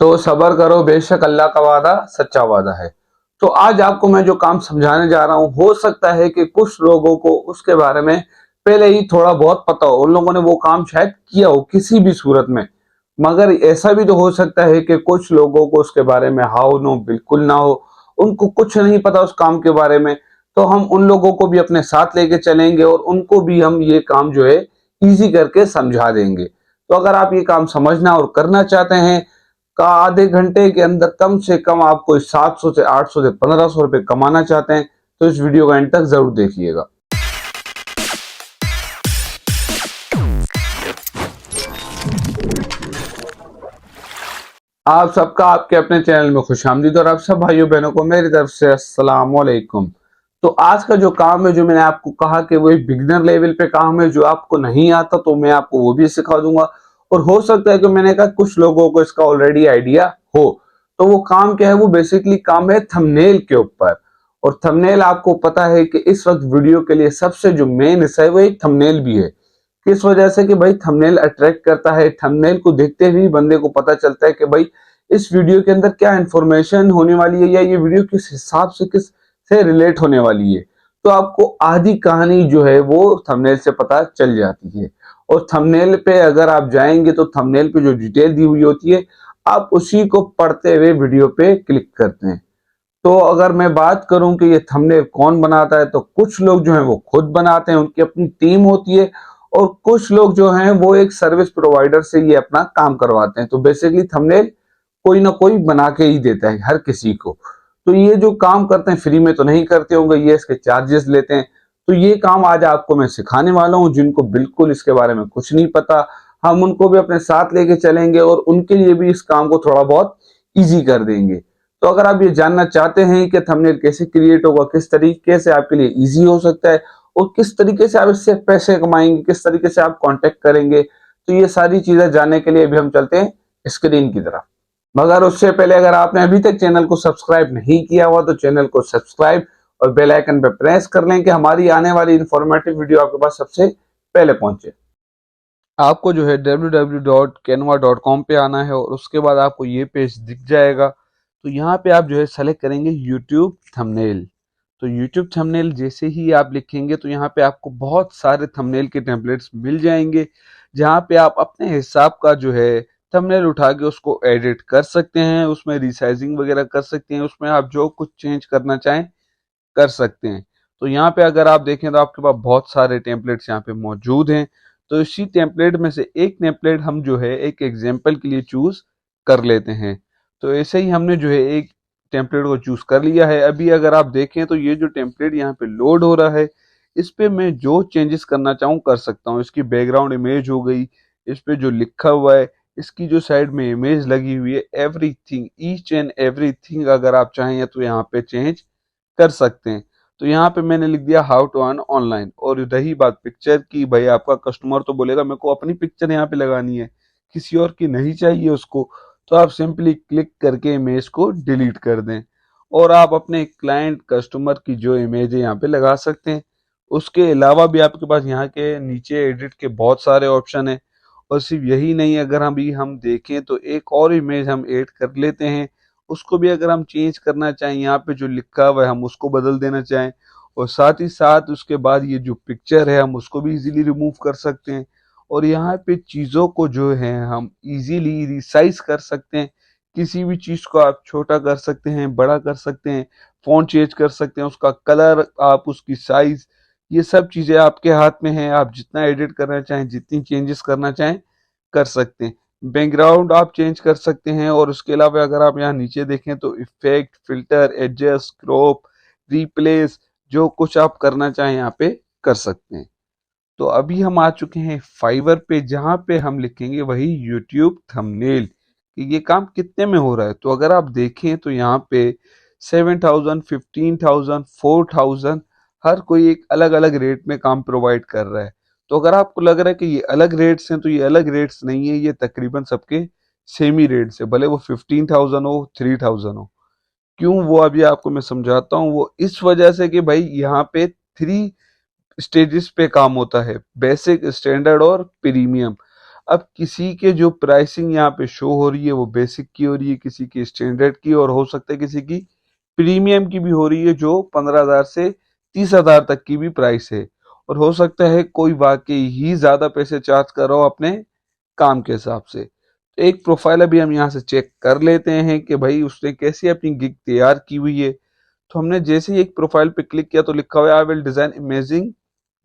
तो सबर करो, बेशक अल्लाह का वादा सच्चा वादा है। तो आज आपको मैं जो काम समझाने जा रहा हूँ, हो सकता है कि कुछ लोगों को उसके बारे में पहले ही थोड़ा बहुत पता हो, उन लोगों ने वो काम शायद किया हो किसी भी सूरत में। मगर ऐसा भी तो हो सकता है कि कुछ लोगों को उसके बारे में हाउ नो बिल्कुल ना हो, उनको कुछ नहीं पता उस काम के बारे में। तो हम उन लोगों को भी अपने साथ लेके चलेंगे और उनको भी हम ये काम जो है ईज़ी करके समझा देंगे। तो अगर आप ये काम समझना और करना चाहते हैं का आधे घंटे के अंदर कम से कम आप कोई 700 से 800 से 1500 रुपए कमाना चाहते हैं, तो इस वीडियो का एंड तक जरूर देखिएगा। आप सबका आपके अपने चैनल में खुशामदीद और आप सब भाइयों बहनों को मेरी तरफ से अस्सलाम वालेकुम। तो आज का जो काम है, जो मैंने आपको कहा कि वो एक बिगिनर लेवल पे काम है, जो आपको नहीं आता तो मैं आपको वो भी सिखा दूंगा। और हो सकता है कि मैंने कहा कुछ लोगों को इसका ऑलरेडी आइडिया हो। तो वो काम क्या है, वो बेसिकली काम है थंबनेल के ऊपर। और थंबनेल आपको पता है कि इस वक्त वीडियो के लिए सबसे जो मेन हिस्सा है वो एक थंबनेल भी है। किस वजह से कि भाई थंबनेल अट्रैक्ट करता है, थंबनेल को देखते ही बंदे को पता चलता है कि भाई इस वीडियो के अंदर क्या इंफॉर्मेशन होने वाली है, या ये वीडियो किस हिसाब से किस से रिलेट होने वाली है। तो आपको आधी कहानी जो है वो थंबनेल से पता चल जाती है। और थंबनेल पे अगर आप जाएंगे तो थंबनेल पे जो डिटेल दी हुई होती है, आप उसी को पढ़ते हुए वीडियो पे क्लिक करते हैं। तो अगर मैं बात करूं कि ये थंबनेल कौन बनाता है, तो कुछ लोग जो हैं वो खुद बनाते हैं, उनकी अपनी टीम होती है। और कुछ लोग जो हैं वो एक सर्विस प्रोवाइडर से ये अपना काम करवाते हैं। तो बेसिकली थंबनेल कोई ना कोई बना के ही देता है हर किसी को। तो ये जो काम करते हैं फ्री में तो नहीं करते होंगे, ये इसके चार्जेस लेते हैं। तो ये काम आज आपको मैं सिखाने वाला हूँ, जिनको बिल्कुल इसके बारे में कुछ नहीं पता, हम उनको भी अपने साथ लेके चलेंगे और उनके लिए भी इस काम को थोड़ा बहुत ईजी कर देंगे। तो अगर आप ये जानना चाहते हैं कि थंबनेल कैसे क्रिएट होगा, किस तरीके से आपके लिए इजी हो सकता है और किस तरीके से आप इससे पैसे कमाएंगे, किस तरीके से आप कांटेक्ट करेंगे, तो ये सारी चीजें जानने के लिए अभी हम चलते हैं स्क्रीन की तरफ। मगर उससे पहले अगर आपने अभी तक चैनल को सब्सक्राइब नहीं किया हुआ तो चैनल को सब्सक्राइब और बेल आइकन पे प्रेस कर लें कि हमारी आने वाली इंफॉर्मेटिव वीडियो आपके पास सबसे पहले पहुंचे। आपको जो है www.canva.com पे आना है और उसके बाद आपको ये पेज दिख जाएगा। तो यहाँ पे आप जो है सेलेक्ट करेंगे यूट्यूब थंबनेल। तो यूट्यूब थंबनेल जैसे ही आप लिखेंगे तो यहाँ पे आपको बहुत सारे थंबनेल के टेम्पलेट्स मिल जाएंगे, जहाँ पे आप अपने हिसाब का जो है थंबनेल उठा के उसको एडिट कर सकते हैं, उसमें रिसाइजिंग वगैरह कर सकते हैं, उसमें आप जो कुछ चेंज करना चाहें कर सकते हैं। तो यहाँ पे अगर आप देखें तो आपके पास बहुत सारे टेम्पलेट्स यहाँ पे मौजूद हैं। तो इसी टेम्पलेट में से एक टेम्पलेट हम जो है एक एग्जाम्पल के लिए चूज कर लेते हैं। तो ऐसे ही हमने जो है एक टेम्पलेट को चूज कर लिया है। अभी अगर आप देखें तो ये जो टेम्पलेट यहाँ पे लोड हो रहा है, इस पे मैं जो चेंजेस करना चाहूँ कर सकता हूँ। इसकी बैकग्राउंड इमेज हो गई, इस पे जो लिखा हुआ है, इसकी जो साइड में इमेज लगी हुई है, एवरीथिंग ईच एंड एवरीथिंग अगर आप चाहें तो यहाँ पे चेंज कर सकते हैं। तो यहाँ पे मैंने लिख दिया हाउ टू अर्न ऑनलाइन। और रही बात पिक्चर की, भाई आपका कस्टमर तो बोलेगा मेरे को अपनी पिक्चर यहाँ पे लगानी है, किसी और की नहीं चाहिए उसको, तो आप सिंपली क्लिक करके इमेज को डिलीट कर दें और आप अपने क्लाइंट कस्टमर की जो इमेज है यहाँ पे लगा सकते हैं। उसके अलावा भी आपके पास यहाँ के नीचे एडिट के बहुत सारे ऑप्शन है। और सिर्फ यही नहीं, अगर हम देखें तो एक और इमेज हम ऐड कर लेते हैं, उसको भी अगर हम चेंज करना चाहें, यहाँ पे जो लिखा हुआ है हम उसको बदल देना चाहें, और साथ ही साथ उसके बाद ये जो पिक्चर है हम उसको भी इजीली रिमूव कर सकते हैं। और यहाँ पे चीज़ों को जो है हम इजीली रिसाइज कर सकते हैं। किसी भी चीज़ को आप छोटा कर सकते हैं, बड़ा कर सकते हैं, फॉन्ट चेंज कर सकते हैं, उसका कलर, आप उसकी साइज, ये सब चीज़ें आपके हाथ में हैं। आप जितना एडिट करना चाहें, जितनी चेंजेस करना चाहें कर सकते हैं। बैकग्राउंड आप चेंज कर सकते हैं। और उसके अलावा अगर आप यहाँ नीचे देखें तो effect, filter, adjust, crop, replace, जो कुछ आप करना चाहें यहाँ पे कर सकते हैं। तो अभी हम आ चुके हैं फाइवर पे, जहाँ पे हम लिखेंगे वही यूट्यूब थंबनेल कि ये काम कितने में हो रहा है। तो अगर आप देखें तो यहाँ पे 7,000, 15,000, 4,000, हर कोई एक अलग अलग रेट में काम प्रोवाइड कर रहा है। तो अगर आपको लग रहा है कि ये अलग रेट्स हैं, तो ये अलग रेट्स नहीं है, ये तकरीबन सबके सेम ही रेट्स है, भले वो 15,000 हो, 3,000 हो। क्यों, वो अभी आपको मैं समझाता हूँ। वो इस वजह से कि भाई यहाँ पे 3 स्टेजेस पे काम होता है, बेसिक, स्टैंडर्ड और प्रीमियम। अब किसी के जो प्राइसिंग यहाँ पे शो हो रही है वो बेसिक की हो रही है, किसी की स्टैंडर्ड की, और हो सकता है किसी की प्रीमियम की भी हो रही है जो 15,000 से 30,000 तक की भी प्राइस है। और हो सकता है कोई वाकई ही ज्यादा पैसे चार्ज कर रहा हो अपने काम के हिसाब से। तो एक प्रोफाइल अभी हम यहाँ से चेक कर लेते हैं कि भाई उसने कैसी अपनी गिग तैयार की हुई है। तो हमने जैसे ही एक प्रोफाइल पे क्लिक किया तो लिखा हुआ है I will design amazing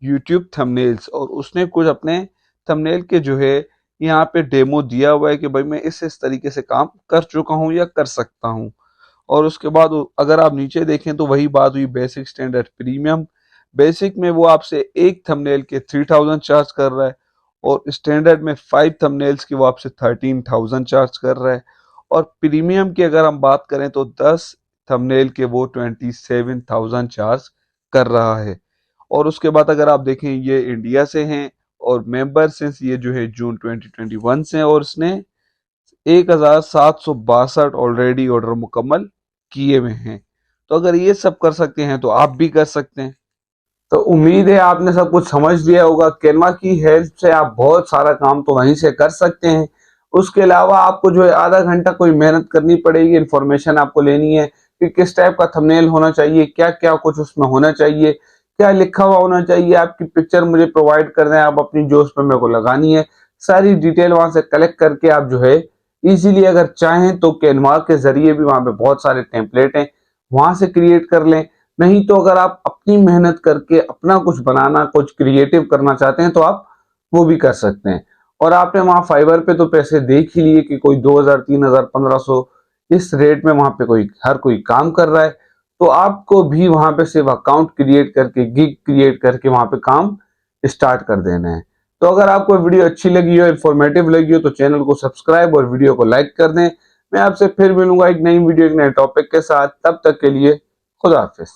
YouTube thumbnails, और उसने कुछ अपने थंबनेल के जो है यहाँ पे डेमो दिया हुआ है कि भाई मैं इस तरीके से काम कर चुका हूँ या कर सकता हूँ। और उसके बाद अगर आप नीचे देखें तो वही बात हुई बेसिक स्टैंडर्ड प्रीमियम। बेसिक में वो आपसे एक थंबनेल के 3000 चार्ज कर रहा है, और स्टैंडर्ड में 5 थंबनेल्स की वो आपसे 13,000 चार्ज कर रहा है, और प्रीमियम की अगर हम बात करें तो 10 थंबनेल के वो 27,000 चार्ज कर रहा है। और उसके बाद अगर आप देखें ये इंडिया से हैं और मेंबर सिंस ये जो है जून 2021 से हैं, और इसने 1762 ऑलरेडी ऑर्डर मुकम्मल किए हुए हैं। तो अगर ये सब कर सकते हैं तो आप भी कर सकते हैं। तो उम्मीद है आपने सब कुछ समझ लिया होगा। कैनवा की हेल्प से आप बहुत सारा काम तो वहीं से कर सकते हैं। उसके अलावा आपको जो है आधा घंटा कोई मेहनत करनी पड़ेगी, इन्फॉर्मेशन आपको लेनी है कि किस टाइप का थंबनेल होना चाहिए, क्या क्या कुछ उसमें होना चाहिए, क्या लिखा हुआ होना चाहिए, आपकी पिक्चर मुझे प्रोवाइड कर दें, आप अपनी जो उसमें मेरे को लगानी है सारी डिटेल वहां से कलेक्ट करके आप जो है इजीली अगर चाहें तो कैनवा के जरिए भी वहां पे बहुत सारे टेम्पलेट हैं वहां से क्रिएट कर लें। नहीं तो अगर आप अपनी मेहनत करके अपना कुछ बनाना, कुछ क्रिएटिव करना चाहते हैं तो आप वो भी कर सकते हैं। और आपने वहां फाइवर पे तो पैसे देख ही लिए कि कोई 2000, 3000, 1500 इस रेट में वहां पे कोई हर कोई काम कर रहा है। तो आपको भी वहां पे सिर्फ अकाउंट क्रिएट करके, गिग क्रिएट करके वहां पे काम स्टार्ट कर देना है। तो अगर आपको वीडियो अच्छी लगी हो, इंफॉर्मेटिव लगी हो तो चैनल को सब्सक्राइब और वीडियो को लाइक कर दें। मैं आपसे फिर मिलूंगा एक नई वीडियो, एक नए टॉपिक के साथ। तब तक के लिए खुदा हाफिज।